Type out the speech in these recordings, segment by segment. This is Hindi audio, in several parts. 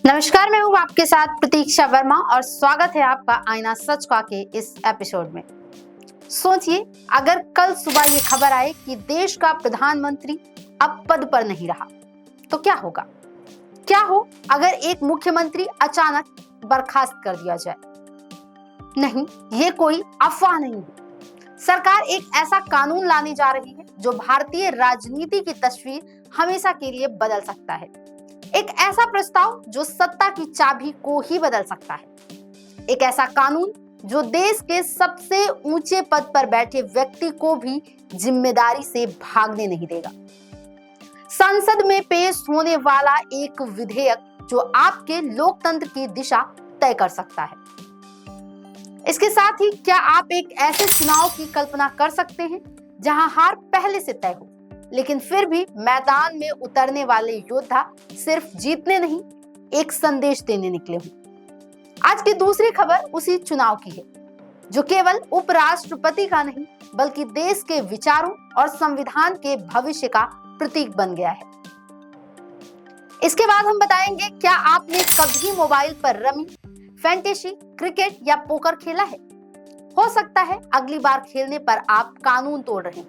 नमस्कार, मैं हूँ आपके साथ प्रतीक्षा वर्मा और स्वागत है आपका आईना सच का के इस एपिसोड में। सोचिए, अगर कल सुबह ये खबर आए कि देश का प्रधानमंत्री अब पद पर नहीं रहा तो क्या होगा? क्या हो अगर एक मुख्यमंत्री अचानक बर्खास्त कर दिया जाए? नहीं, ये कोई अफवाह नहीं है। सरकार एक ऐसा कानून लाने जा रही है जो भारतीय राजनीति की तस्वीर हमेशा के लिए बदल सकता है। एक ऐसा प्रस्ताव जो सत्ता की चाबी को ही बदल सकता है। एक ऐसा कानून जो देश के सबसे ऊंचे पद पर बैठे व्यक्ति को भी जिम्मेदारी से भागने नहीं देगा। संसद में पेश होने वाला एक विधेयक जो आपके लोकतंत्र की दिशा तय कर सकता है। इसके साथ ही क्या आप एक ऐसे चुनाव की कल्पना कर सकते हैं जहां हार पहले से तय हो, लेकिन फिर भी मैदान में उतरने वाले योद्धा सिर्फ जीतने नहीं, एक संदेश देने निकले हों। आज की दूसरी खबर उसी चुनाव की है जो केवल उपराष्ट्रपति का नहीं बल्कि देश के विचारों और संविधान के भविष्य का प्रतीक बन गया है। इसके बाद हम बताएंगे, क्या आपने कभी मोबाइल पर रमी, फैंटेसी, क्रिकेट या पोकर खेला है? हो सकता है अगली बार खेलने पर आप कानून तोड़ रहे हैं,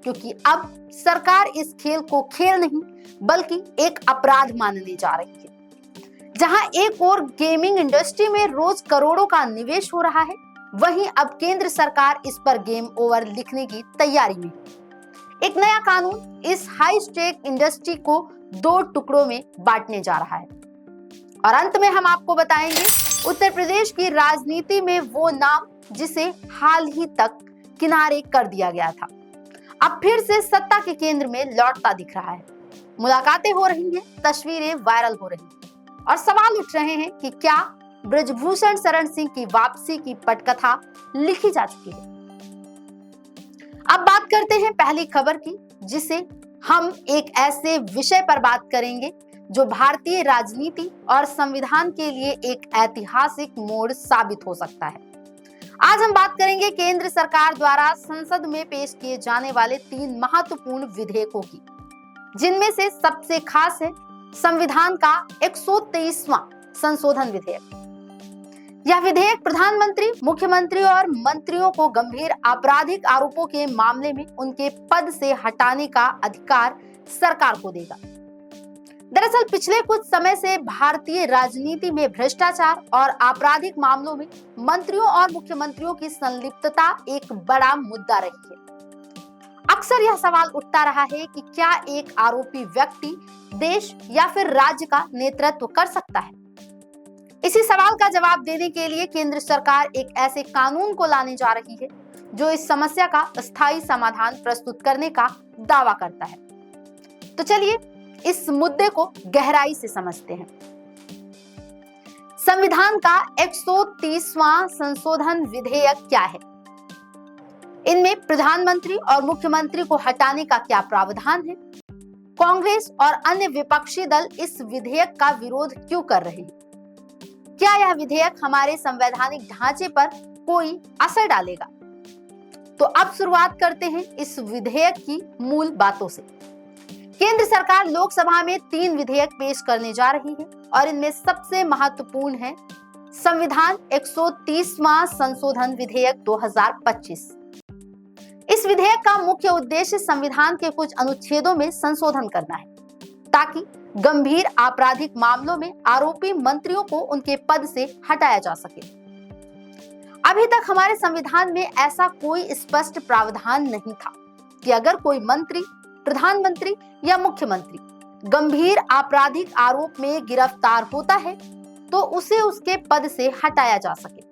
क्योंकि अब सरकार इस खेल को खेल नहीं बल्कि एक अपराध मानने जा रही है। जहां एक और गेमिंग इंडस्ट्री में रोज करोड़ों का निवेश हो रहा है, वहीं अब केंद्र सरकार इस पर गेम ओवर लिखने की तैयारी में है। एक नया कानून इस हाई स्टेक इंडस्ट्री को दो टुकड़ों में बांटने जा रहा है। और अंत में हम आपको बताएंगे उत्तर प्रदेश की राजनीति में वो नाम जिसे हाल ही तक किनारे कर दिया गया था, अब फिर से सत्ता के केंद्र में लौटता दिख रहा है। मुलाकातें हो रही हैं, तस्वीरें वायरल हो रही हैं और सवाल उठ रहे हैं कि क्या ब्रजभूषण शरण सिंह की वापसी की पटकथा लिखी जा चुकी है? अब बात करते हैं पहली खबर की, जिसे हम एक ऐसे विषय पर बात करेंगे जो भारतीय राजनीति और संविधान के लिए एक ऐतिहासिक मोड़ साबित हो सकता है। आज हम बात करेंगे केंद्र सरकार द्वारा संसद में पेश किए जाने वाले 3 महत्वपूर्ण विधेयकों की, जिनमें से सबसे खास है संविधान का 123वां संशोधन विधेयक। यह विधेयक प्रधानमंत्री, मुख्यमंत्री और मंत्रियों को गंभीर आपराधिक आरोपों के मामले में उनके पद से हटाने का अधिकार सरकार को देगा। दरअसल पिछले कुछ समय से भारतीय राजनीति में भ्रष्टाचार और आपराधिक मामलों में मंत्रियों और मुख्यमंत्रियों की संलिप्तता एक बड़ा मुद्दा रही है। अक्सर यह सवाल उठता रहा है कि क्या एक आरोपी व्यक्ति देश या फिर राज्य का नेतृत्व कर सकता है? इसी सवाल का जवाब देने के लिए केंद्र सरकार एक ऐसे कानून को लाने जा रही है जो इस समस्या का स्थायी समाधान प्रस्तुत करने का दावा करता है। तो चलिए इस मुद्दे को गहराई से समझते हैं। संविधान का 130वां संशोधन विधेयक क्या है? इनमें प्रधानमंत्री और मुख्यमंत्री को हटाने का क्या प्रावधान है? कांग्रेस और अन्य विपक्षी दल इस विधेयक का विरोध क्यों कर रहे हैं? क्या यह विधेयक हमारे संवैधानिक ढांचे पर कोई असर डालेगा? तो अब शुरुआत करते हैं इस विधेयक की मूल बातों से। केंद्र सरकार लोकसभा में 3 विधेयक पेश करने जा रही है और इनमें सबसे महत्वपूर्ण है संविधान 130वां संशोधन विधेयक 2025। इस विधेयक का मुख्य उद्देश्य संविधान के कुछ अनुच्छेदों में संशोधन करना है ताकि गंभीर आपराधिक मामलों में आरोपी मंत्रियों को उनके पद से हटाया जा सके। अभी तक हमारे संविधान में ऐसा कोई स्पष्ट प्रावधान नहीं था कि अगर कोई मंत्री, प्रधानमंत्री या मुख्यमंत्री गंभीर आपराधिक आरोप में गिरफ्तार होता है तो उसे उसके पद से हटाया जा सके।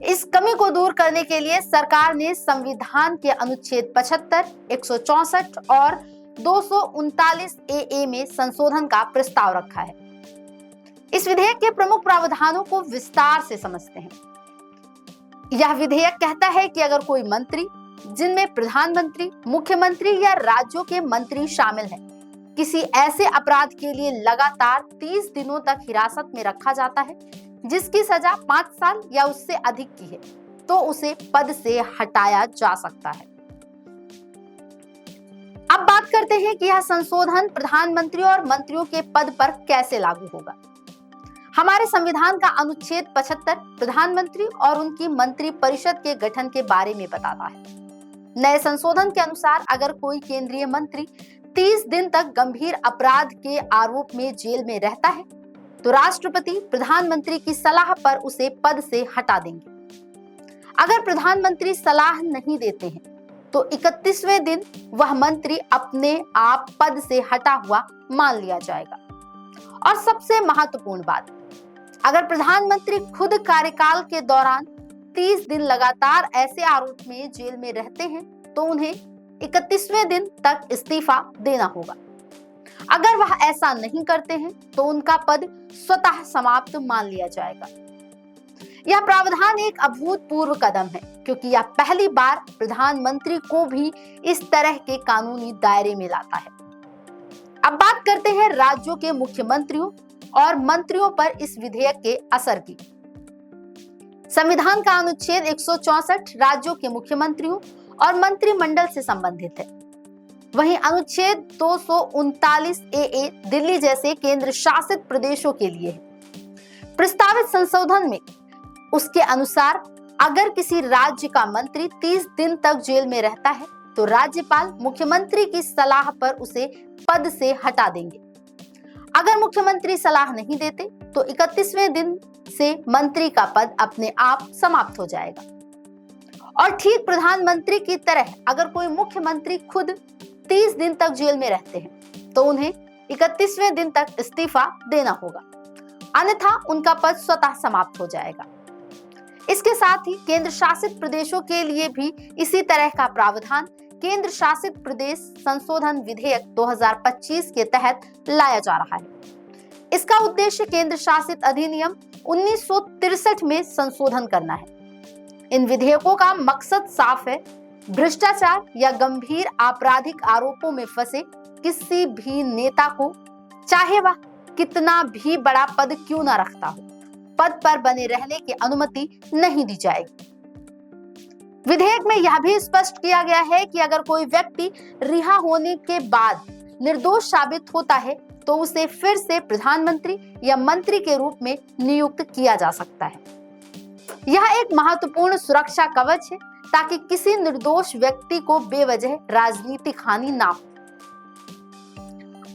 इस कमी को दूर करने के लिए सरकार ने संविधान के अनुच्छेद 75, 164 और 239 ए में संशोधन का प्रस्ताव रखा है। इस विधेयक के प्रमुख प्रावधानों को विस्तार से समझते हैं। यह विधेयक कहता है कि अगर कोई मंत्री, जिनमें प्रधानमंत्री, मुख्यमंत्री या राज्यों के मंत्री शामिल हैं, किसी ऐसे अपराध के लिए लगातार 30 दिनों तक हिरासत में रखा जाता है जिसकी सजा 5 साल या उससे अधिक की है, तो उसे पद से हटाया जा सकता है। अब बात करते हैं कि यह संशोधन प्रधानमंत्री और मंत्रियों के पद पर कैसे लागू होगा। हमारे संविधान का अनुच्छेद 75 प्रधानमंत्री और उनकी मंत्री परिषद के गठन के बारे में बताता है। नए संशोधन के अनुसार अगर कोई केंद्रीय मंत्री 30 दिन तक गंभीर अपराध के आरोप में जेल में रहता है तो राष्ट्रपति प्रधानमंत्री की सलाह पर उसे पद से हटा देंगे। अगर प्रधानमंत्री सलाह नहीं देते हैं तो 31वें दिन वह मंत्री अपने आप पद से हटा हुआ मान लिया जाएगा। और सबसे महत्वपूर्ण बात, अगर प्रधानमंत्री खुद कार्यकाल के दौरान 30 दिन लगातार ऐसे आरोप में जेल में रहते हैं तो उन्हें 31वें दिन तक इस्तीफा देना होगा। अगर वह ऐसा नहीं करते हैं तो उनका पद स्वतः समाप्त मान लिया जाएगा। यह प्रावधान एक अभूतपूर्व कदम है क्योंकि यह पहली बार प्रधानमंत्री को भी इस तरह के कानूनी दायरे में लाता है। अब बात करते हैं राज्यों के मुख्यमंत्रियों और मंत्रियों पर इस विधेयक के असर की। संविधान का अनुच्छेद 164 राज्यों के मुख्यमंत्रियों और मंत्रिमंडल से संबंधित है। वहीं अनुच्छेद 239 ए दिल्ली जैसे केंद्र शासित प्रदेशों के लिए है। प्रस्तावित संशोधन में उसके अनुसार अगर किसी राज्य का मंत्री 30 दिन तक जेल में रहता है तो राज्यपाल मुख्यमंत्री की सलाह पर उसे पद से हटा देंगे। अगर मुख्यमंत्री सलाह नहीं देते तो 31वें दिन से मंत्री का पद अपने आप समाप्त हो जाएगा। और ठीक प्रधानमंत्री की तरह अगर कोई मुख्यमंत्री खुद 30 दिन तक जेल में रहते हैं तो उन्हें 31वें दिन तक इस्तीफा देना होगा, अन्यथा उनका पद स्वतः समाप्त हो जाएगा। इसके साथ ही केंद्र शासित प्रदेशों के लिए भी इसी तरह का प्रावधान केंद्र शासित प्रदेश संशोधन विधेयक 2025 के तहत लाया जा रहा है। इसका उद्देश्य केंद्र शासित अधिनियम 1963 में संशोधन करना है। इन विधेयकों का मकसद साफ है, भ्रष्टाचार या गंभीर आपराधिक आरोपों में फंसे किसी भी नेता को, चाहे वह कितना भी बड़ा पद क्यों न रखता हो, पद पर बने रहने की अनुमति नहीं दी जाएगी। विधेयक में यह भी स्पष्ट किया गया है कि अगर कोई व्यक्ति रिहा होने के बाद निर्दोष साबित होता है तो उसे फिर से प्रधानमंत्री या मंत्री के रूप में नियुक्त किया जा सकता है। यह एक महत्वपूर्ण सुरक्षा कवच है ताकि किसी निर्दोष व्यक्ति को बेवजह राजनीतिक हानि ना हो।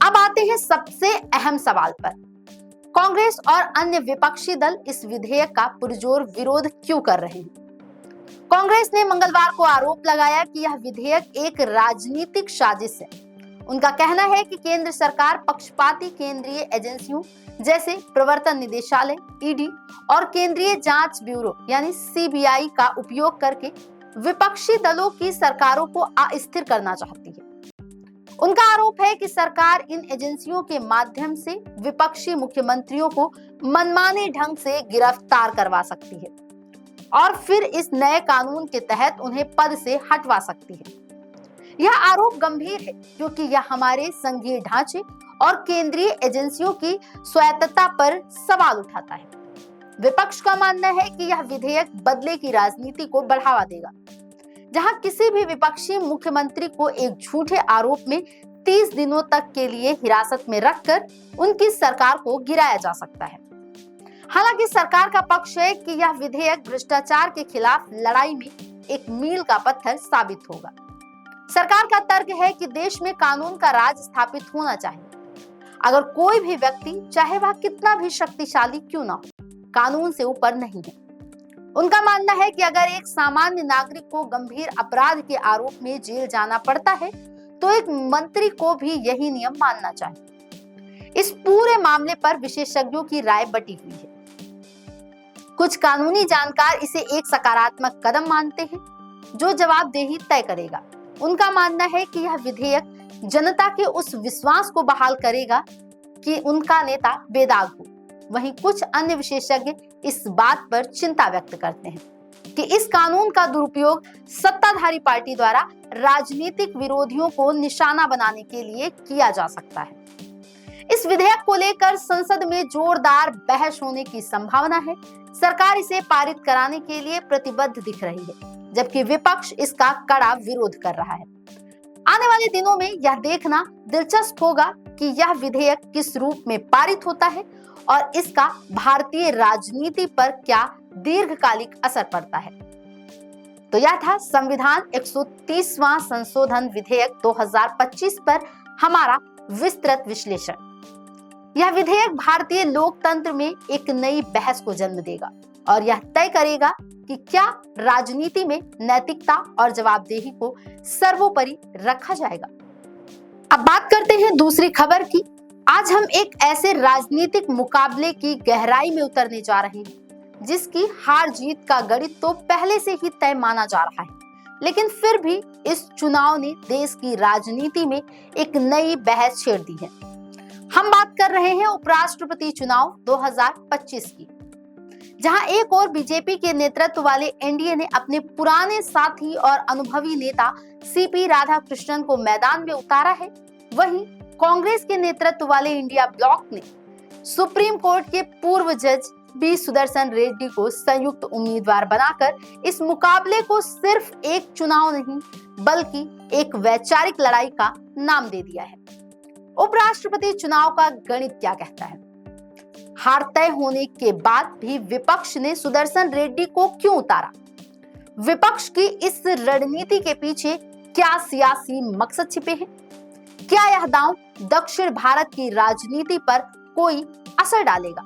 अब आते हैं सबसे अहम सवाल पर, कांग्रेस और अन्य विपक्षी दल इस विधेयक का पुरजोर विरोध क्यों कर रहे हैं? कांग्रेस ने मंगलवार को आरोप लगाया कि यह विधेयक एक राजनीतिक साजिश है। उनका कहना है कि केंद्र सरकार पक्षपाती केंद्रीय एजेंसियों जैसे प्रवर्तन निदेशालय, ईडी और केंद्रीय जांच ब्यूरो यानी सीबीआई का उपयोग करके विपक्षी दलों की सरकारों को अस्थिर करना चाहती है। उनका आरोप है कि सरकार इन एजेंसियों के माध्यम से विपक्षी मुख्यमंत्रियों को मनमाने ढंग से गिरफ्तार करवा सकती है और फिर इस नए कानून के तहत उन्हें पद से हटवा सकती है। यह आरोप गंभीर है क्योंकि यह हमारे संघीय ढांचे और केंद्रीय एजेंसियों की स्वायत्तता पर सवाल उठाता है। विपक्ष का मानना है कि यह विधेयक बदले की राजनीति को बढ़ावा देगा, जहां किसी भी विपक्षी मुख्यमंत्री को एक झूठे आरोप में 30 दिनों तक के लिए हिरासत में रखकर उनकी सरकार को गिराया जा सकता है। हालांकि सरकार का पक्ष है कि यह विधेयक भ्रष्टाचार के खिलाफ लड़ाई में एक मील का पत्थर साबित होगा। सरकार का तर्क है कि देश में कानून का राज स्थापित होना चाहिए। अगर कोई भी व्यक्ति, चाहे वह कितना भी शक्तिशाली क्यों ना हो, कानून से ऊपर नहीं है। उनका मानना है कि अगर एक सामान्य नागरिक को गंभीर अपराध के आरोप में जेल जाना पड़ता है तो एक मंत्री को भी यही नियम मानना चाहिए। इस पूरे मामले पर विशेषज्ञों की राय बटी हुई है। कुछ कानूनी जानकार इसे एक सकारात्मक कदम मानते हैं जो जवाबदेही तय करेगा। उनका मानना है कि यह विधेयक जनता के उस विश्वास को बहाल करेगा कि उनका नेता बेदाग हो। वहीं कुछ अन्य विशेषज्ञ इस बात पर चिंता व्यक्त करते हैं कि इस कानून का दुरुपयोग सत्ताधारी पार्टी द्वारा राजनीतिक विरोधियों को निशाना बनाने के लिए किया जा सकता है। इस विधेयक को लेकर संसद में जोरदार बहस होने की संभावना है। सरकार इसे पारित कराने के लिए प्रतिबद्ध दिख रही है, जबकि विपक्ष इसका कड़ा विरोध कर रहा है। आने वाले दिनों में यह देखना दिलचस्प होगा कि यह विधेयक किस रूप में पारित होता है और इसका भारतीय राजनीति पर क्या दीर्घकालिक असर पड़ता है। तो यह था संविधान 130वां संशोधन विधेयक 2025 पर हमारा विस्तृत विश्लेषण। यह विधेयक भारतीय लोकतंत्र में एक नई बहस को जन्म देगा और यह तय करेगा कि क्या राजनीति में नैतिकता और जवाबदेही को सर्वोपरि रखा जाएगा। अब बात करते हैं दूसरी खबर की। आज हम एक ऐसे राजनीतिक मुकाबले की गहराई में उतरने जा रहे हैं जिसकी हार जीत का गणित तो पहले से ही तय माना जा रहा है, लेकिन फिर भी इस चुनाव ने देश की राजनीति में एक नई बहस छेड़ दी है। हम बात कर रहे हैं उपराष्ट्रपति चुनाव 2025 की, जहां एक और बीजेपी के नेतृत्व वाले एनडीए ने अपने पुराने साथी और अनुभवी नेता सीपी राधाकृष्णन को मैदान में उतारा है। वहीं कांग्रेस के नेतृत्व वाले इंडिया ब्लॉक ने सुप्रीम कोर्ट के पूर्व जज बी सुदर्शन रेड्डी को संयुक्त उम्मीदवार बनाकर इस मुकाबले को सिर्फ एक चुनाव नहीं बल्कि एक वैचारिक लड़ाई का नाम दे दिया है। उपराष्ट्रपति चुनाव का गणित क्या कहता है? हार तय होने के बाद भी विपक्ष ने सुदर्शन रेड्डी को क्यों उतारा? विपक्ष की इस रणनीति के पीछे क्या सियासी मकसद छिपे हैं? क्या यह दांव दक्षिण भारत की राजनीति पर कोई असर डालेगा?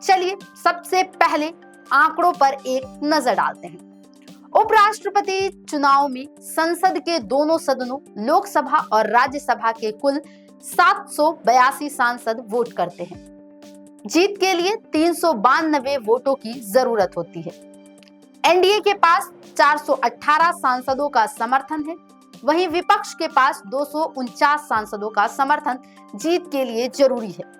चलिए सबसे पहले आंकड़ों पर एक नजर डालते हैं। उपराष्ट्रपति चुनाव में संसद के दोनों सदनों लोकसभा और राज्यसभा के कुल 782 सांसद वोट करते हैं। जीत के लिए 392 वोटों की जरूरत होती है। एनडीए के पास 418 सांसदों का समर्थन है, वहीं विपक्ष के पास 249 सांसदों का समर्थन जीत के लिए जरूरी है।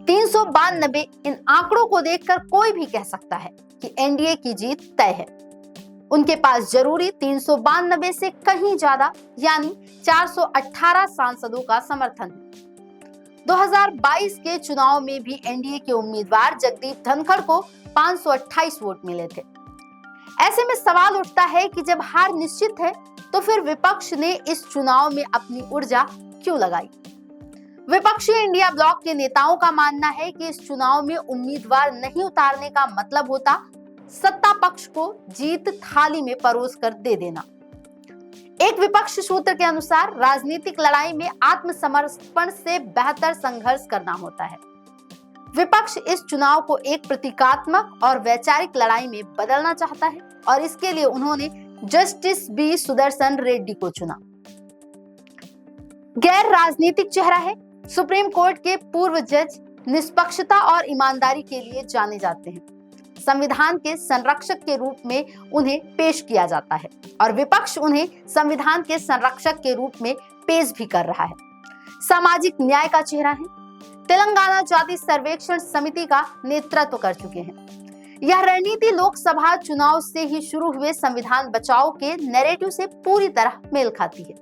392 इन आंकड़ों को देखकर कोई भी कह सकता है कि एनडीए की जीत तय है। उनके पास जरूरी 392 से कहीं ज्यादा यानी 418 सांसदों का समर्थन है। 2022 के चुनाव में भी एनडीए के उम्मीदवार जगदीप धनखड़ को 528 वोट मिले थे। ऐसे में सवाल उठता है कि जब हार निश्चित है तो फिर विपक्ष ने इस चुनाव में अपनी ऊर्जा क्यों लगाई? विपक्षी इंडिया ब्लॉक के नेताओं का मानना है कि इस चुनाव में उम्मीदवार नहीं उतारने का मतलब होता सत्ता पक्ष को जीत थाली में परोस कर दे देना। एक विपक्ष सूत्र के अनुसार राजनीतिक लड़ाई में आत्मसमर्पण से बेहतर संघर्ष करना होता है। विपक्ष इस चुनाव को एक प्रतीकात्मक और वैचारिक लड़ाई में बदलना चाहता है और इसके लिए उन्होंने जस्टिस बी सुदर्शन रेड्डी को चुना। गैर राजनीतिक चेहरा है। सुप्रीम कोर्ट के पूर्व जज निष्पक्षता और ईमानदारी के लिए जाने जाते हैं। संविधान के संरक्षक के रूप में उन्हें पेश किया जाता है और विपक्ष उन्हें संविधान के संरक्षक के रूप में पेश भी कर रहा है। सामाजिक न्याय का चेहरा है। तेलंगाना जाति सर्वेक्षण समिति का नेतृत्व कर चुके हैं। यह रणनीति लोकसभा चुनाव से ही शुरू हुए संविधान बचाओ के नैरेटिव से पूरी तरह मेल खाती है।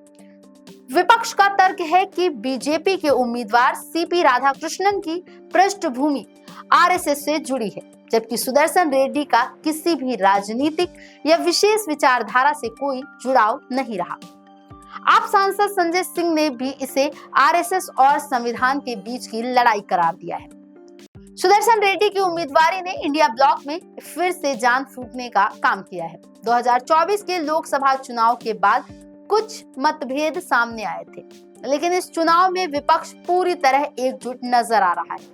विपक्ष का तर्क है कि बीजेपी के उम्मीदवार सीपी राधाकृष्णन की पृष्ठभूमि आरएसएस से जुड़ी है, जबकि सुदर्शन रेड्डी का किसी भी राजनीतिक या विशेष विचारधारा से कोई जुड़ाव नहीं रहा। आप सांसद संजय सिंह ने भी इसे आरएसएस और संविधान के बीच की लड़ाई करार दिया है। सुदर्शन रेड्डी की उम्मीदवारी ने इंडिया ब्लॉक में फिर से जान फूंकने का काम किया है। 2024 के लोकसभा चुनाव के बाद कुछ मतभेद सामने आए थे, लेकिन इस चुनाव में विपक्ष पूरी तरह एकजुट नजर आ रहा है।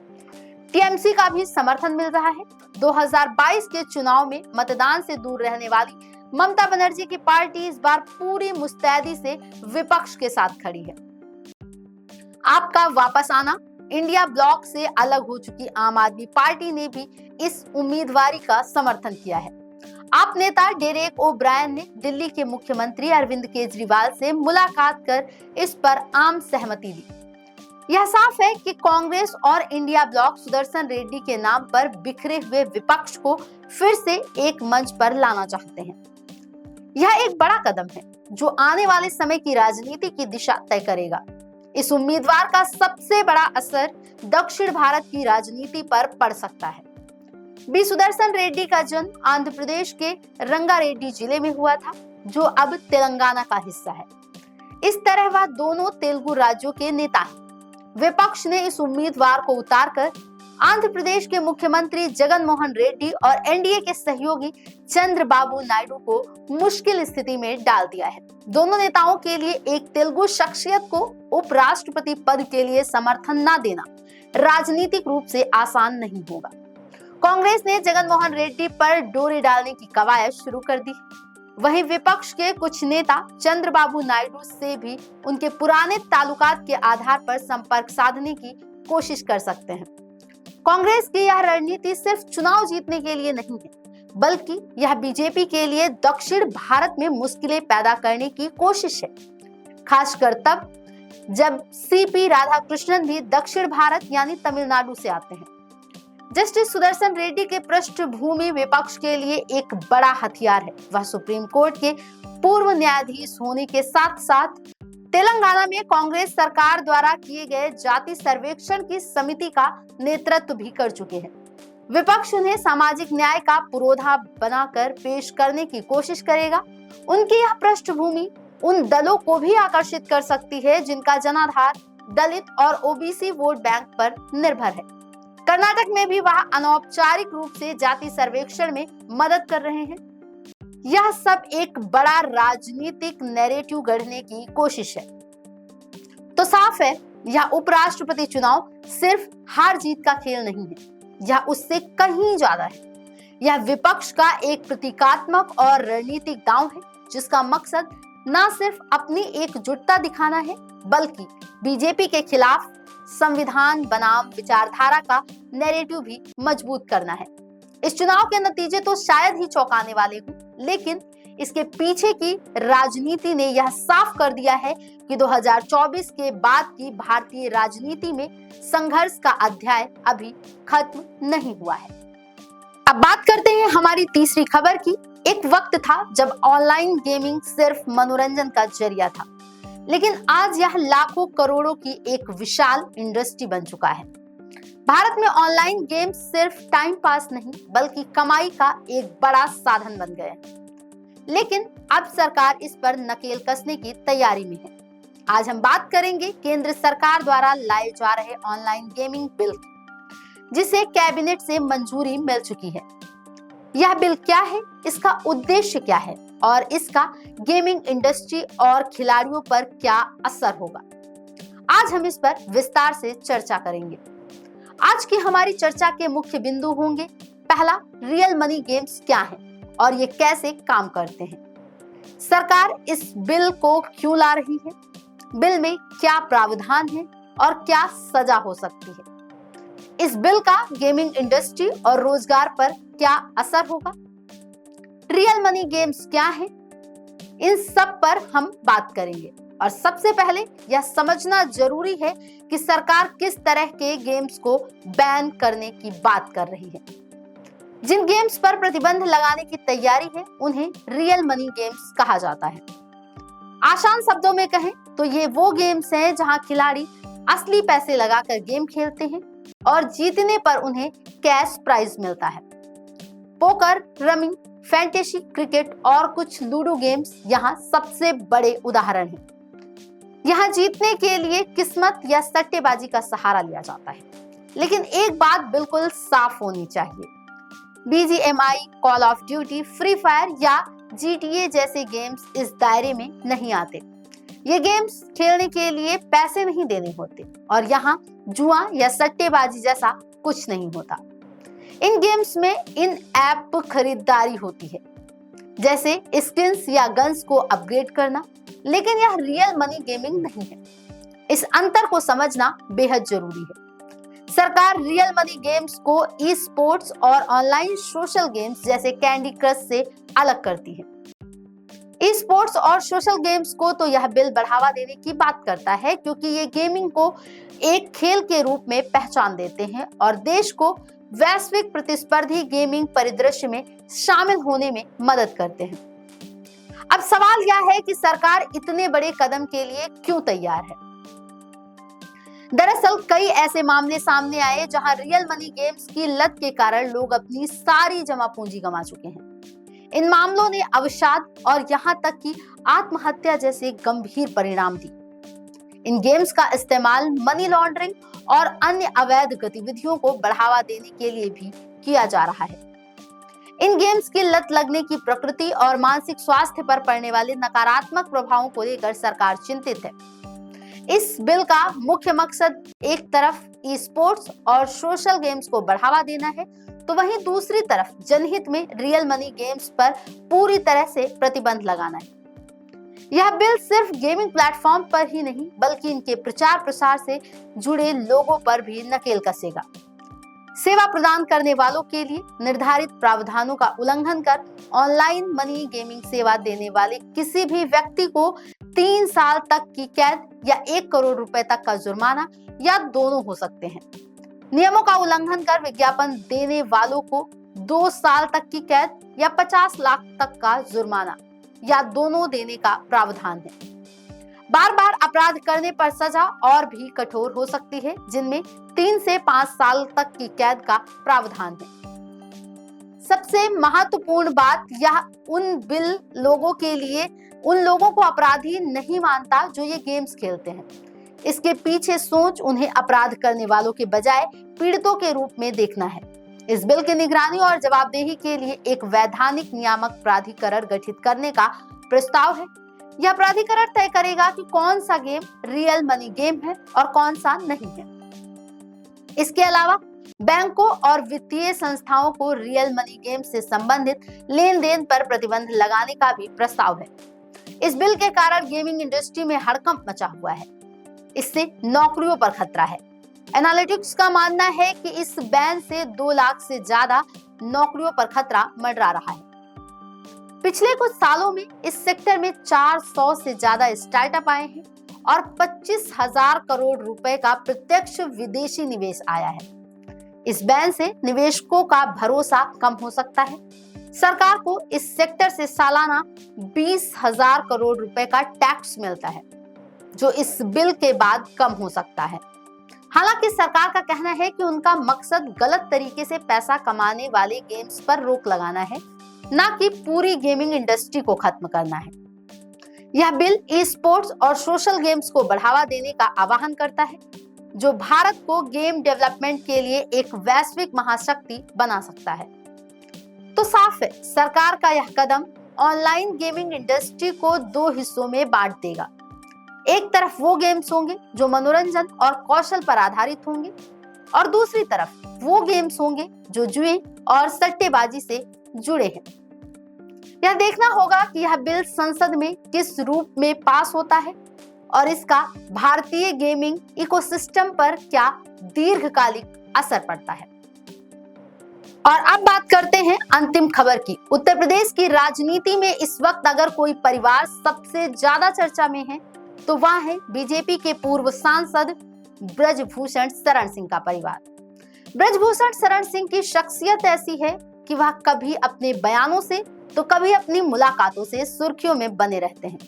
टीएमसी का भी समर्थन मिल रहा है। 2022 के चुनाव में मतदान से दूर रहने वाली ममता बनर्जी की पार्टी इस बार पूरी मुस्तैदी से विपक्ष के साथ खड़ी है। आपका वापस आना। इंडिया ब्लॉक से अलग हो चुकी आम आदमी पार्टी ने भी इस उम्मीदवारी का समर्थन किया है। आप नेता डेरेक ओ ब्रायन ने दिल्ली के मुख्यमंत्री अरविंद केजरीवाल से मुलाकात कर इस पर आम सहमति दी। यह साफ है कि कांग्रेस और इंडिया ब्लॉक सुदर्शन रेड्डी के नाम पर बिखरे हुए विपक्ष को फिर से एक मंच पर लाना चाहते हैं। यह एक बड़ा कदम है जो आने वाले समय की राजनीति की दिशा तय करेगा। इस उम्मीदवार का सबसे बड़ा असर दक्षिण भारत की राजनीति पर पड़ सकता है। बी सुदर्शन रेड्डी का जन्म आंध्र प्रदेश के रंगारेड्डी जिले में हुआ था, जो अब तेलंगाना का हिस्सा है। इस तरह वह दोनों तेलुगु राज्यों के नेता हैं। विपक्ष ने इस उम्मीदवार को उतारकर आंध्र प्रदेश के मुख्यमंत्री जगन मोहन रेड्डी और एनडीए के सहयोगी चंद्रबाबू नायडू को मुश्किल स्थिति में डाल दिया है। दोनों नेताओं के लिए एक तेलुगु शख्सियत को उपराष्ट्रपति पद के लिए समर्थन न देना राजनीतिक रूप से आसान नहीं होगा। कांग्रेस ने जगन मोहन रेड्डी पर डोरी डालने की कवायद शुरू कर दी। वहीं विपक्ष के कुछ नेता चंद्रबाबू नायडू से भी उनके पुराने ताल्लुकात के आधार पर संपर्क साधने की कोशिश कर सकते हैं। कांग्रेस की यह रणनीति सिर्फ चुनाव जीतने के लिए नहीं है, बल्कि यह बीजेपी के लिए दक्षिण भारत में मुश्किलें पैदा करने की कोशिश है, खासकर तब जब सीपी राधाकृष्णन भी दक्षिण भारत यानी तमिलनाडु से आते हैं। जस्टिस सुदर्शन रेड्डी के पृष्ठभूमि विपक्ष के लिए एक बड़ा हथियार है। वह सुप्रीम कोर्ट के पूर्व न्यायाधीश होने के साथ साथ तेलंगाना में कांग्रेस सरकार द्वारा किए गए जाति सर्वेक्षण की समिति का नेतृत्व भी कर चुके हैं। विपक्ष उन्हें सामाजिक न्याय का पुरोधा बनाकर पेश करने की कोशिश करेगा। उनकी यह पृष्ठभूमि उन दलों को भी आकर्षित कर सकती है जिनका जनाधार दलित और ओबीसी वोट बैंक पर निर्भर है। कर्नाटक में भी वह अनौपचारिक रूप से जाति सर्वेक्षण में मदद कर रहे हैं। यह सब एक बड़ा राजनीतिक नैरेटिव गढ़ने की कोशिश है। तो साफ है, यह उपराष्ट्रपति चुनाव सिर्फ हार जीत का खेल नहीं है, यह उससे कहीं ज्यादा है। यह विपक्ष का एक प्रतीकात्मक और रणनीतिक दांव है, जिसका मकसद न सिर्फ अपनी एकजुटता दिखाना है, बल्कि बीजेपी के खिलाफ संविधान बनाम विचारधारा का नैरेटिव भी मजबूत करना है। इस चुनाव के नतीजे तो शायद ही चौंकाने वाले हों, लेकिन इसके पीछे की राजनीति ने यह साफ कर दिया है कि 2024 के बाद की भारतीय राजनीति में संघर्ष का अध्याय अभी खत्म नहीं हुआ है। अब बात करते हैं हमारी तीसरी खबर की। एक वक्त था जब ऑनलाइन गेमिंग सिर्फ मनोरंजन का जरिया था, लेकिन आज यह लाखों करोड़ों की एक विशाल इंडस्ट्री बन चुका है। भारत में ऑनलाइन गेम सिर्फ टाइम पास नहीं, बल्कि कमाई का एक बड़ा साधन बन गए हैं। लेकिन अब सरकार इस पर नकेल कसने की तैयारी में है। आज हम बात करेंगे केंद्र सरकार द्वारा लाए जा रहे ऑनलाइन गेमिंग बिल की, जिसे कैबिनेट से मंजूरी मिल चुकी है। यह बिल क्या है, इसका उद्देश्य क्या है और इसका गेमिंग इंडस्ट्री और खिलाड़ियों पर क्या असर होगा, आज हम इस पर विस्तार से चर्चा करेंगे। आज की हमारी चर्चा के मुख्य बिंदु होंगे, पहला, रियल मनी गेम्स क्या है और ये कैसे काम करते हैं, सरकार इस बिल को क्यों ला रही है, बिल में क्या प्रावधान है और क्या सजा हो सकती है, इस बिल का गेमिंग इंडस्ट्री और रोजगार पर क्या असर होगा, रियल मनी गेम्स क्या है, इन सब पर हम बात करेंगे। और सबसे पहले यह समझना जरूरी है कि सरकार किस तरह के गेम्स को बैन करने की बात कर रही है। जिन गेम्स पर प्रतिबंध लगाने की तैयारी है, उन्हें रियल मनी गेम्स कहा जाता है। आसान शब्दों में कहें तो ये वो गेम्स हैं जहां खिलाड़ी असली पैसे लगाकर गेम खेलते हैं और जीतने पर उन्हें कैश प्राइज मिलता है। पोकर, रमी, फैंटेसी क्रिकेट और कुछ लूडो गेम्स यहाँ सबसे बड़े उदाहरण हैं। यहाँ जीतने के लिए किस्मत या सट्टेबाजी का सहारा लिया जाता है, लेकिन एक बात बिल्कुल साफ होनी चाहिए, BGMI, call of duty, free fire या GTA जैसे गेम्स इस दायरे में नहीं आते। ये गेम्स खेलने के लिए पैसे नहीं देने होते और यहाँ जुआ या सट्टेबाजी जैसा कुछ नहीं होता। इन गेम्स में इन ऐप खरीदारी होती है, जैसे स्किन्स या गन्स को अपग्रेड करना, लेकिन यह रियल मनी गेमिंग नहीं है। इस अंतर को समझना बेहद जरूरी है। सरकार रियल मनी गेम्स को ई स्पोर्ट्स और ऑनलाइन सोशल गेम्स जैसे कैंडी क्रश से अलग करती है। ई स्पोर्ट्स और सोशल गेम्स को तो यह बिल बढ़ावा देने की बात करता है, क्योंकि ये गेमिंग को एक खेल के रूप में पहचान देते हैं और देश को वैश्विक प्रतिस्पर्धी गेमिंग परिदृश्य में शामिल होने में मदद करते हैं। अब सवाल यह है कि सरकार इतने बड़े कदम के लिए क्यों तैयार है। दरअसल कई ऐसे मामले सामने आए जहां रियल मनी गेम्स की लत के कारण लोग अपनी सारी जमा पूंजी गंवा चुके हैं। इन मामलों ने अवसाद और यहां तक कि आत्महत्या जैसे गंभीर परिणाम दिए। इन गेम्स का इस्तेमाल मनी लॉन्ड्रिंग और अन्य अवैध गतिविधियों को बढ़ावा देने के लिए भी किया जा रहा है। इन गेम्स की लत लगने की प्रकृति और मानसिक स्वास्थ्य पर पड़ने वाले नकारात्मक प्रभावों को लेकर सरकार चिंतित है। इस बिल का मुख्य मकसद एक तरफ ई स्पोर्ट्स और सोशल गेम्स को बढ़ावा देना है, तो वहीं दूसरी तरफ जनहित में रियल मनी गेम्स पर पूरी तरह से प्रतिबंध लगाना है। यह बिल सिर्फ गेमिंग प्लेटफॉर्म पर ही नहीं बल्कि इनके प्रचार प्रसार से जुड़े लोगों पर भी नकेल कसेगा। सेवा प्रदान करने वालों के लिए निर्धारित प्रावधानों का उल्लंघन कर ऑनलाइन मनी गेमिंग सेवा देने वाले किसी भी व्यक्ति को 3 साल तक की कैद या 1 करोड़ रुपए तक का जुर्माना या दोनों हो सकते हैं। नियमों का उल्लंघन कर विज्ञापन देने वालों को 2 साल तक की कैद या 50 लाख तक का जुर्माना या दोनों देने का प्रावधान है। बार बार अपराध करने पर सजा और भी कठोर हो सकती है, जिनमें 3 से 5 साल तक की कैद का प्रावधान है। सबसे महत्वपूर्ण बात यह उन लोगों को अपराधी नहीं मानता जो ये गेम्स खेलते हैं। इसके पीछे सोच उन्हें अपराध करने वालों के बजाय पीड़ितों के रूप में देखना है। इस बिल की निगरानी और जवाबदेही के लिए एक वैधानिक नियामक प्राधिकरण गठित करने का प्रस्ताव है। यह प्राधिकरण तय करेगा कि कौन सा गेम रियल मनी गेम है और कौन सा नहीं है। इसके अलावा बैंकों और वित्तीय संस्थाओं को रियल मनी गेम से संबंधित लेन देन पर प्रतिबंध लगाने का भी प्रस्ताव है। इस बिल के कारण गेमिंग इंडस्ट्री में हड़कंप मचा हुआ है। इससे नौकरियों पर खतरा है। एनालिटिक्स का मानना है कि इस बैन से 2 लाख से ज्यादा नौकरियों पर खतरा मंडरा रहा है। पिछले कुछ सालों में इस सेक्टर में 400 से ज्यादा स्टार्टअप आए हैं और 25,000 करोड़ रुपए का प्रत्यक्ष विदेशी निवेश आया है। इस बैन से निवेशकों का भरोसा कम हो सकता है। सरकार को इस सेक्टर से सालाना 20,000 करोड़ रुपए का टैक्स मिलता है, जो इस बिल के बाद कम हो सकता है। हालांकि सरकार का कहना है कि उनका मकसद गलत तरीके से पैसा कमाने वाले गेम्स पर रोक लगाना है, न कि पूरी गेमिंग इंडस्ट्री को खत्म करना है। यह बिल ई स्पोर्ट्स और सोशल गेम्स को बढ़ावा देने का आह्वान करता है, जो भारत को गेम डेवलपमेंट के लिए एक वैश्विक महाशक्ति बना सकता है। तो साफ है, सरकार का यह कदम ऑनलाइन गेमिंग इंडस्ट्री को 2 हिस्सों में बांट देगा। एक तरफ वो गेम्स होंगे जो मनोरंजन और कौशल पर आधारित होंगे और दूसरी तरफ वो गेम्स होंगे जो जुए और सट्टेबाजी से जुड़े हैं। यह देखना होगा कि यह बिल संसद में किस रूप में पास होता है और इसका भारतीय गेमिंग इकोसिस्टम पर क्या दीर्घकालिक असर पड़ता है। और अब बात करते हैं अंतिम खबर की। उत्तर प्रदेश की राजनीति में इस वक्त अगर कोई परिवार सबसे ज्यादा चर्चा में है तो वह है बीजेपी के पूर्व सांसद ब्रजभूषण शरण सिंह का परिवार। ब्रजभूषण शरण सिंह की शख्सियत ऐसी है कि वह कभी अपने बयानों से तो कभी अपनी मुलाकातों से सुर्खियों में बने रहते हैं।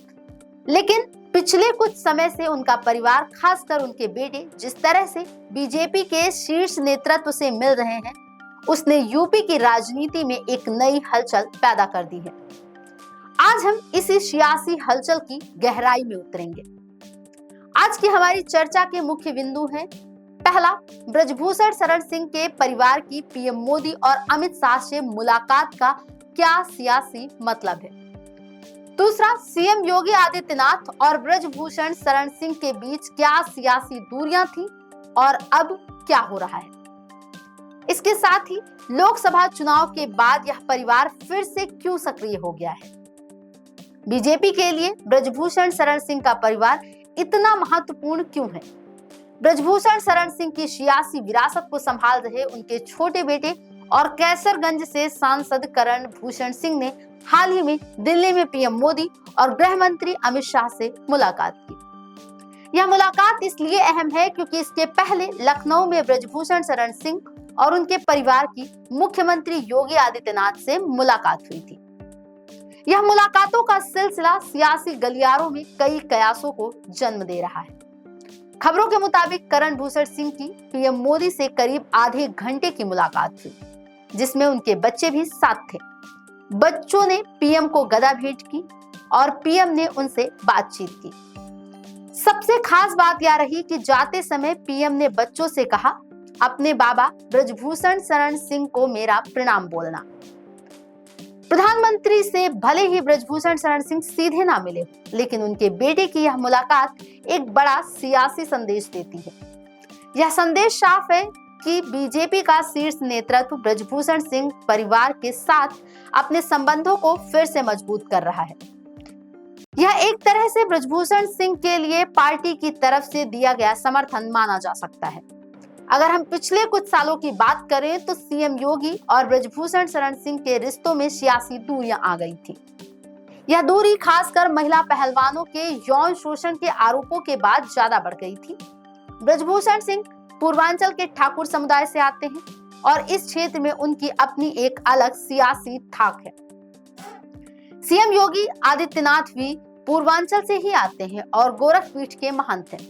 लेकिन पिछले कुछ समय से उनका परिवार, खासकर उनके बेटे, जिस तरह से बीजेपी के शीर्ष नेतृत्व से मिल रहे हैं, उसने यूपी की राजनीति में एक नई हलचल पैदा कर दी है। आज हम इसी सियासी हलचल की गहराई में उतरेंगे। आज की हमारी चर्चा के मुख्य बिंदु हैं: पहला, ब्रजभूषण शरण सिंह के परिवार की पीएम मोदी और अमित शाह से मुलाकात का क्या सियासी मतलब है। दूसरा, सीएम योगी आदित्यनाथ और ब्रजभूषण शरण सिंह के बीच क्या सियासी दूरियां थी और अब क्या हो रहा है। इसके साथ ही लोकसभा चुनाव के बाद यह परिवार फिर से क्यों सक्रिय हो गया है। बीजेपी के लिए ब्रजभूषण शरण सिंह का परिवार इतना महत्वपूर्ण क्यों है। ब्रजभूषण शरण सिंह की सियासी विरासत को संभाल रहे उनके छोटे बेटे और कैसरगंज से सांसद करण भूषण सिंह ने हाल ही में दिल्ली में पीएम मोदी और गृह मंत्री अमित शाह से मुलाकात की। यह मुलाकात इसलिए अहम है क्योंकि इसके पहले लखनऊ में ब्रजभूषण शरण सिंह और उनके परिवार की मुख्यमंत्री योगी आदित्यनाथ से मुलाकात हुई थी। यह मुलाकातों का सिलसिला सियासी गलियारों में कई कयासों को जन्म दे रहा है। खबरों के मुताबिक करण भूषण सिंह की पीएम मोदी से करीब आधे घंटे की मुलाकात हुई, जिसमें उनके बच्चे भी साथ थे। बच्चों ने पीएम को गदा भेंट की और पीएम ने उनसे बातचीत की। सबसे खास बात यह रही कि जाते समय पीएम ने बच्चों से कहा, अपने बाबा ब्रजभूषण शरण सिंह को मेरा प्रणाम बोलना। प्रधानमंत्री से भले ही ब्रजभूषण शरण सिंह सीधे ना मिले, लेकिन उनके बेटे की यह मुलाकात एक बड़ा सियासी संदेश देती है। यह संदेश साफ है कि बीजेपी का शीर्ष नेतृत्व ब्रजभूषण सिंह परिवार के साथ अपने संबंधों को फिर से मजबूत कर रहा है। यह एक तरह से ब्रजभूषण सिंह के लिए पार्टी की तरफ से दिया गया समर्थन माना जा सकता है। अगर हम पिछले कुछ सालों की बात करें तो सीएम योगी और ब्रजभूषण शरण सिंह के रिश्तों में सियासी दूरियां आ गई थी। यह दूरी खासकर महिला पहलवानों के यौन शोषण के आरोपों के बाद ज्यादा बढ़ गई थी। ब्रजभूषण सिंह पूर्वांचल के ठाकुर समुदाय से आते हैं और इस क्षेत्र में उनकी अपनी एक अलग सियासी धाक है। सीएम योगी आदित्यनाथ भी पूर्वांचल से ही आते हैं और गोरखपीठ के महंत हैं।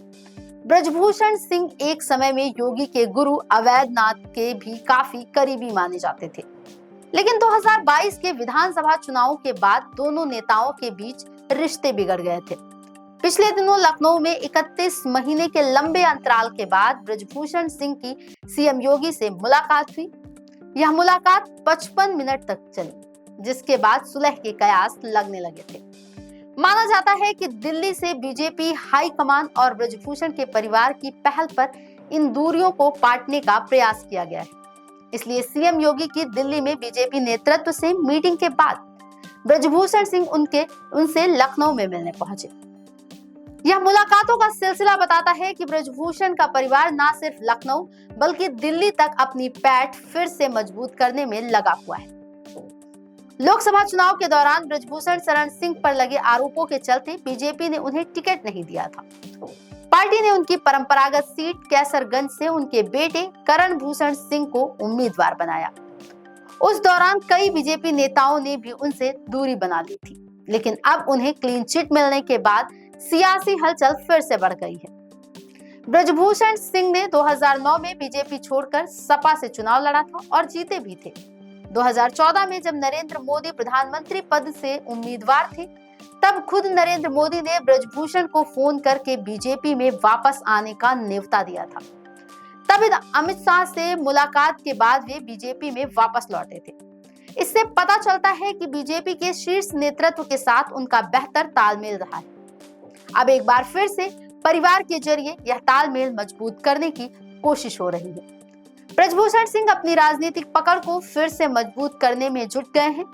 ब्रजभूषण सिंह एक समय में योगी के गुरु अवैधनाथ के भी काफी करीबी माने जाते थे, लेकिन 2022 के विधानसभा चुनावों के बाद दोनों नेताओं के बीच रिश्ते बिगड़ गए थे। पिछले दिनों लखनऊ में 31 महीने के लंबे अंतराल के बाद ब्रजभूषण सिंह की सीएम योगी से मुलाकात हुई। यह मुलाकात 55 मिनट तक चली, जिसके बाद सुलह के कयास लगने लगे थे। माना जाता है कि दिल्ली से बीजेपी हाईकमान और ब्रजभूषण के परिवार की पहल पर इन दूरियों को पाटने का प्रयास किया गया है। इसलिए सीएम योगी की दिल्ली में बीजेपी नेतृत्व से मीटिंग के बाद ब्रजभूषण सिंह उनसे लखनऊ में मिलने पहुंचे। यह मुलाकातों का सिलसिला बताता है कि ब्रजभूषण का परिवार न सिर्फ लखनऊ बल्कि दिल्ली तक अपनी पैठ फिर से मजबूत करने में लगा हुआ है। लोकसभा चुनाव के दौरान ब्रजभूषण शरण सिंह पर लगे आरोपों के चलते बीजेपी ने उन्हें टिकट नहीं दिया था। पार्टी ने उनकी परंपरागत सीट कैसरगंज से उनके बेटे करण भूषण सिंह को उम्मीदवार बनाया। उस दौरान कई बीजेपी नेताओं ने भी उनसे दूरी बना ली थी, लेकिन अब उन्हें क्लीन चिट मिलने के बाद सियासी हलचल फिर से बढ़ गई है। ब्रजभूषण सिंह ने 2009 में बीजेपी छोड़कर सपा से चुनाव लड़ा था और जीते भी थे। 2014 में जब नरेंद्र मोदी प्रधानमंत्री पद से उम्मीदवार थे, तब खुद नरेंद्र मोदी ने ब्रजभूषण को फोन करके बीजेपी में वापस आने का न्योता दिया था। तब अमित शाह से मुलाकात के बाद वे बीजेपी में वापस लौटे थे। इससे पता चलता है कि बीजेपी के शीर्ष नेतृत्व के साथ उनका बेहतर तालमेल रहा है। अब एक बार फिर से परिवार के जरिए यह तालमेल मजबूत करने की कोशिश हो रही है। ब्रजभूषण सिंह अपनी राजनीतिक पकड़ को फिर से मजबूत करने में जुट गए हैं।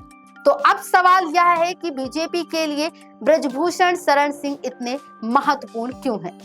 तो अब सवाल यह है कि बीजेपी के लिए ब्रजभूषण शरण सिंह इतने महत्वपूर्ण क्यों हैं?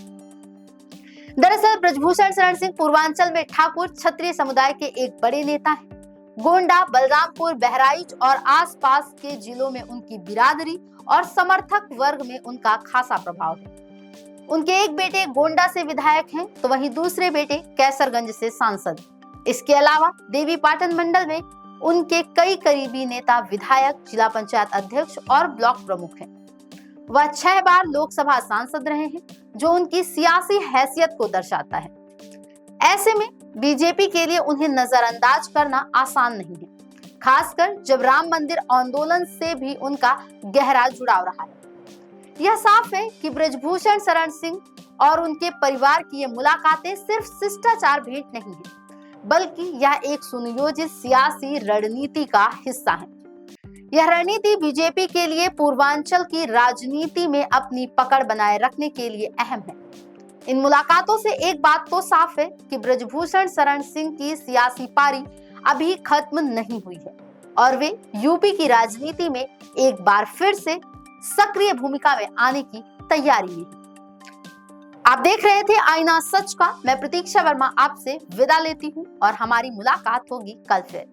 दरअसल ब्रजभूषण शरण सिंह पूर्वांचल में ठाकुर क्षत्रिय समुदाय के एक बड़े नेता हैं। गोंडा, बलरामपुर, बहराइच और आसपास के जिलों में उनकी बिरादरी और समर्थक वर्ग में उनका खासा प्रभाव है। उनके एक बेटे गोंडा से विधायक हैं, तो वहीं दूसरे बेटे कैसरगंज से सांसद। इसके अलावा देवीपाटन मंडल में उनके कई करीबी नेता विधायक, जिला पंचायत अध्यक्ष और ब्लॉक प्रमुख हैं। वह 6 बार लोकसभा सांसद रहे हैं, जो उनकी सियासी हैसियत को दर्शाता है। ऐसे में बीजेपी के लिए उन्हें नजरअंदाज करना आसान नहीं है, खासकर जब राम मंदिर आंदोलन से भी उनका गहरा जुड़ाव रहा है। यह साफ है कि ब्रजभूषण शरण सिंह और उनके परिवार की ये मुलाकातें सिर्फ शिष्टाचार भेंट नहीं है, बल्कि यह एक सुनियोजित सियासी रणनीति का हिस्सा है। यह रणनीति बीजेपी के लिए पूर्वांचल की राजनीति में अपनी पकड़ बनाए रखने के लिए अहम है। इन मुलाकातों से एक बात तो साफ है कि ब्रजभूषण शरण सिंह की सियासी पारी अभी खत्म नहीं हुई है और वे यूपी की राजनीति में एक बार फिर से सक्रिय भूमिका में आने की तैयारी में है। आप देख रहे थे आईना सच का। मैं प्रतीक्षा वर्मा आपसे विदा लेती हूँ और हमारी मुलाकात होगी कल फिर।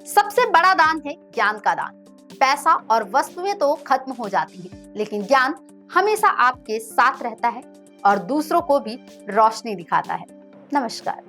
सबसे बड़ा दान है ज्ञान का दान। पैसा और वस्तुएं तो खत्म हो जाती हैं, लेकिन ज्ञान हमेशा आपके साथ रहता है और दूसरों को भी रोशनी दिखाता है। नमस्कार।